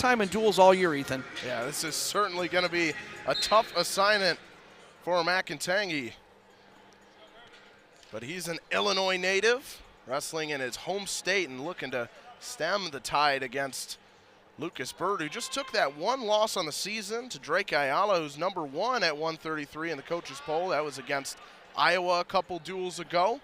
time in duels all year, Ethan. Yeah, this is certainly going to be a tough assignment for Macatangay. But he's an Illinois native, wrestling in his home state and looking to stem the tide against Lucas Byrd, who just took that one loss on the season to Drake Ayala, who's number 1 at 133 in the coaches poll. That was against Iowa a couple duels ago.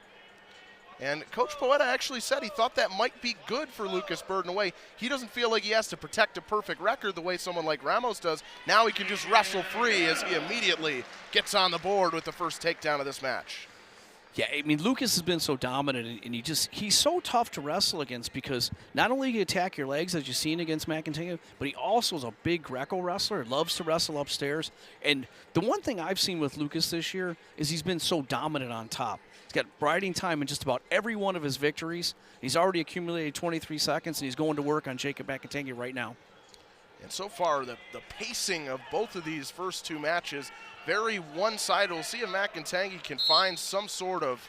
And Coach Poeta actually said he thought that might be good for Lucas Byrd in a way. He doesn't feel like he has to protect a perfect record the way someone like Ramos does. Now he can just wrestle free as he immediately gets on the board with the first takedown of this match. Yeah, I mean, Lucas has been so dominant, and he's so tough to wrestle against because not only can he attack your legs, as you've seen against Macatangay, but he also is a big Greco wrestler, loves to wrestle upstairs. And the one thing I've seen with Lucas this year is he's been so dominant on top. He's got riding time in just about every one of his victories. He's already accumulated 23 seconds, and he's going to work on Jacob Macatangay right now. And so far, the pacing of both of these first two matches, very one-sided. We'll see if Macatangay can find some sort of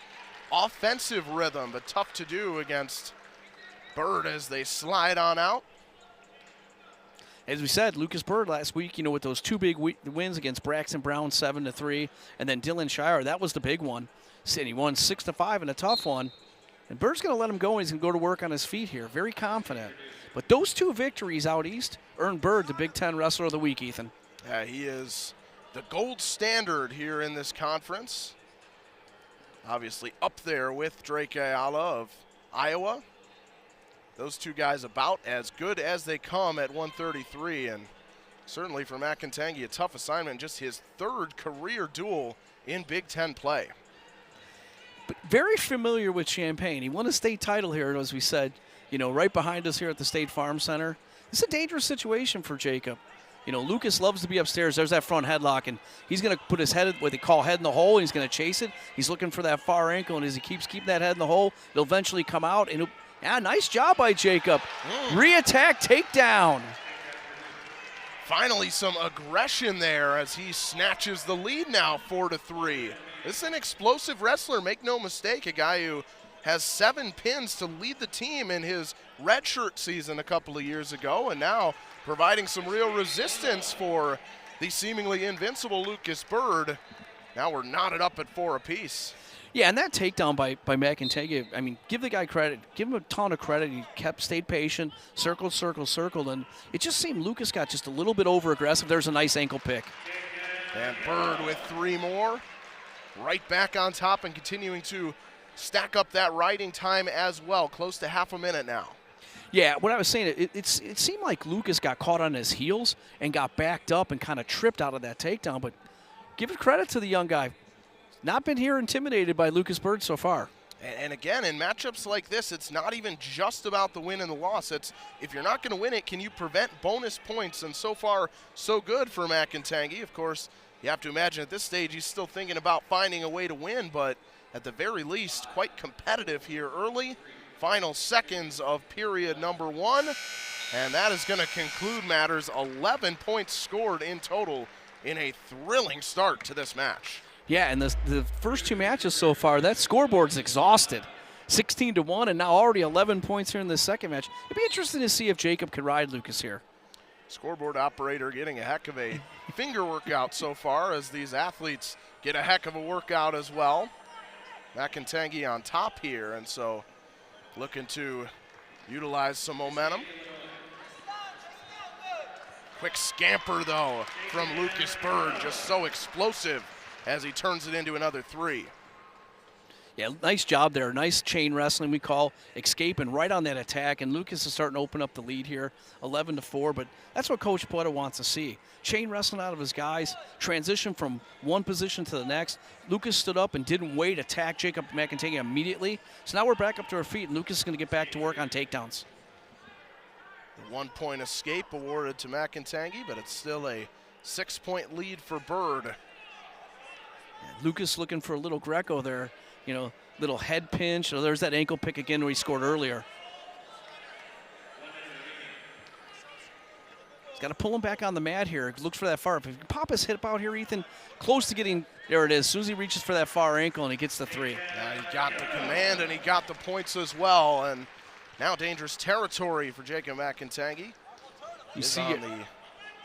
offensive rhythm, but tough to do against Byrd as they slide on out. As we said, Lucas Byrd last week, with those two big wins against Braxton Brown, 7-3, and then Dylan Shire, that was the big one. And he won 6-5 in a tough one. And Bird's going to let him go, and he's going to go to work on his feet here. Very confident. But those two victories out east earned Byrd the Big Ten Wrestler of the Week, Ethan. Yeah, he is the gold standard here in this conference. Obviously up there with Drake Ayala of Iowa. Those two guys about as good as they come at 133. And certainly for Macatangay, a tough assignment. Just his third career duel in Big Ten play. But very familiar with Champaign. He won a state title here, as we said, right behind us here at the State Farm Center. It's a dangerous situation for Jacob. Lucas loves to be upstairs. There's that front headlock, and he's going to put his head, what they call head in the hole, and he's going to chase it. He's looking for that far ankle, and as he keeps keeping that head in the hole, it'll eventually come out. And nice job by Jacob. Re-attack, takedown. Finally some aggression there as he snatches the lead now, 4-3. This is an explosive wrestler, make no mistake, a guy who has 7 pins to lead the team in his redshirt season a couple of years ago, and now providing some real resistance for the seemingly invincible Lucas Byrd. Now we're knotted up at 4 apiece. Yeah, and that takedown by Macatangay, I mean, give the guy credit. Give him a ton of credit. He stayed patient, circled, and it just seemed Lucas got just a little bit over-aggressive. There's a nice ankle pick. And Byrd with 3 more. Right back on top and continuing to stack up that riding time as well. Close to half a minute now. Yeah, what I was saying, it seemed like Lucas got caught on his heels and got backed up and kind of tripped out of that takedown. But give it credit to the young guy. Not been here intimidated by Lucas Byrd so far. And again, in matchups like this, it's not even just about the win and the loss. It's if you're not going to win it, can you prevent bonus points? And so far, so good for Macatangay. Of course, you have to imagine at this stage he's still thinking about finding a way to win, but at the very least, quite competitive here early. Final seconds of period number 1, and that is going to conclude matters. 11 points scored in total in a thrilling start to this match. Yeah, and the first 2 matches so far, that scoreboard's exhausted. 16-1, and now already 11 points here in the second match. It'd be interesting to see if Jacob could ride Lucas here. Scoreboard operator getting a heck of a finger workout so far as these athletes get a heck of a workout as well. Macatangay on top here, and so looking to utilize some momentum. Quick scamper, though, from Lucas Byrd, just so explosive as he turns it into another 3. Yeah, nice job there. Nice chain wrestling, we call, escaping right on that attack, and Lucas is starting to open up the lead here, 11-4, but that's what Coach Poeta wants to see. Chain wrestling out of his guys, transition from one position to the next. Lucas stood up and didn't wait, attack Jacob Macatangay immediately. So now we're back up to our feet, and Lucas is going to get back to work on takedowns. The 1-point escape awarded to Macatangay, but it's still a 6-point lead for Byrd. Yeah, Lucas looking for a little Greco there. Little head pinch. Oh, there's that ankle pick again where he scored earlier. He's got to pull him back on the mat here. Looks for that far. If he can pop his hip out here, Ethan, close to getting, there it is. As soon as he reaches for that far ankle and he gets the 3. Yeah, he got the command and he got the points as well. And now dangerous territory for Jacob Macatangay. You is see on the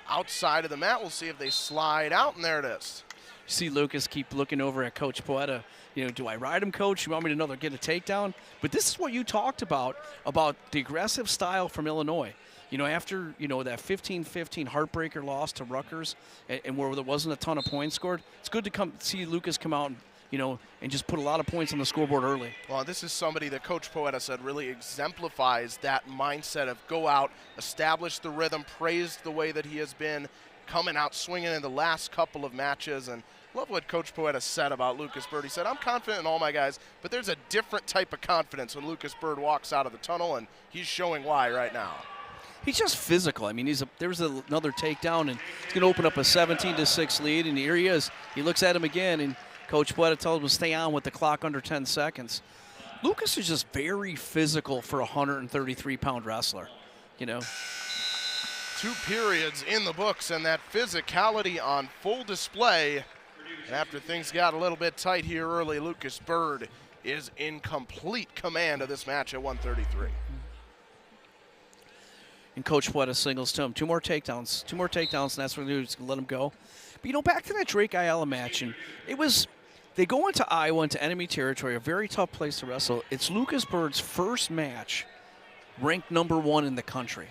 outside of the mat. We'll see if they slide out, and there it is. You see Lucas keep looking over at Coach Poeta. Do I ride him, Coach? You want me to get a takedown? But this is what you talked about the aggressive style from Illinois. After, that 15-15 heartbreaker loss to Rutgers and where there wasn't a ton of points scored, it's good to see Lucas come out and just put a lot of points on the scoreboard early. Well, this is somebody that Coach Poeta said really exemplifies that mindset of go out, establish the rhythm, praised the way that he has been coming out swinging in the last couple of matches. And love what Coach Poeta said about Lucas Byrd. He said, I'm confident in all my guys, but there's a different type of confidence when Lucas Byrd walks out of the tunnel, and he's showing why right now. He's just physical. I mean, there's another takedown, and he's going to open up a 17-6 lead, and here he is. He looks at him again, and Coach Poeta told him to stay on with the clock under 10 seconds. Lucas is just very physical for a 133-pound wrestler, 2 periods in the books, and that physicality on full display. And after things got a little bit tight here early, Lucas Byrd is in complete command of this match at 133. And Coach Poeta signals to him, 2 more takedowns, and that's what he's going to let him go. But, back to that Drake Ayala match, and they go into Iowa, into enemy territory, a very tough place to wrestle. It's Lucas Byrd's first match ranked number 1 in the country.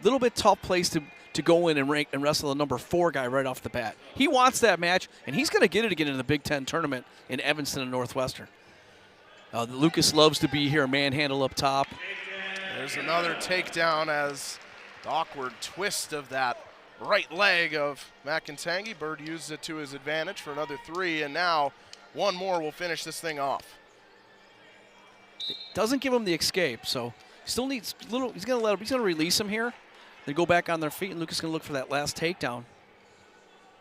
Little bit tough place to go in and wrestle a number 4 guy right off the bat. He wants that match, and he's going to get it again in the Big Ten tournament in Evanston and Northwestern. Lucas loves to be here, manhandle up top. There's another takedown as the awkward twist of that right leg of Macatangay. Byrd uses it to his advantage for another 3, and now one more will finish this thing off. It doesn't give him the escape, so still needs a little. He's going to release him here. They go back on their feet, and Lucas is going to look for that last takedown.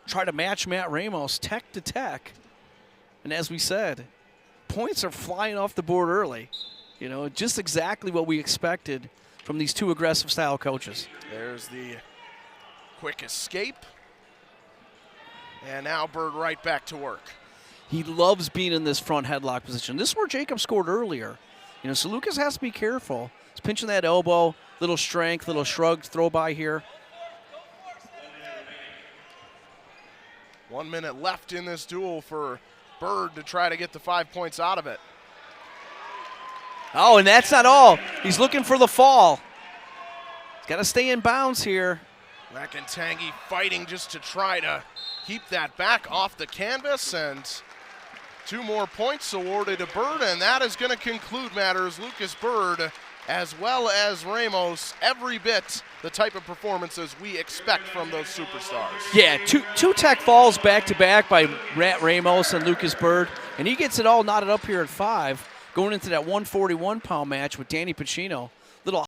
Try to match Matt Ramos tech to tech, and as we said, points are flying off the board early. Just exactly what we expected from these 2 aggressive style coaches. There's the quick escape. And now Byrd right back to work. He loves being in this front headlock position. This is where Jacob scored earlier. So Lucas has to be careful. He's pinching that elbow, little strength, little shrug, throw by here. 1 minute left in this duel for Byrd to try to get the 5 points out of it. Oh, and that's not all. He's looking for the fall. He's got to stay in bounds here. Macatangay fighting just to try to keep that back off the canvas, and 2 more points awarded to Byrd, and that is going to conclude matters. Lucas Byrd, as well as Ramos, every bit the type of performances we expect from those superstars. Yeah, two tech falls back-to-back by Matt Ramos and Lucas Byrd, and he gets it all knotted up here at 5. Going into that 141-pound match with Danny Pacino.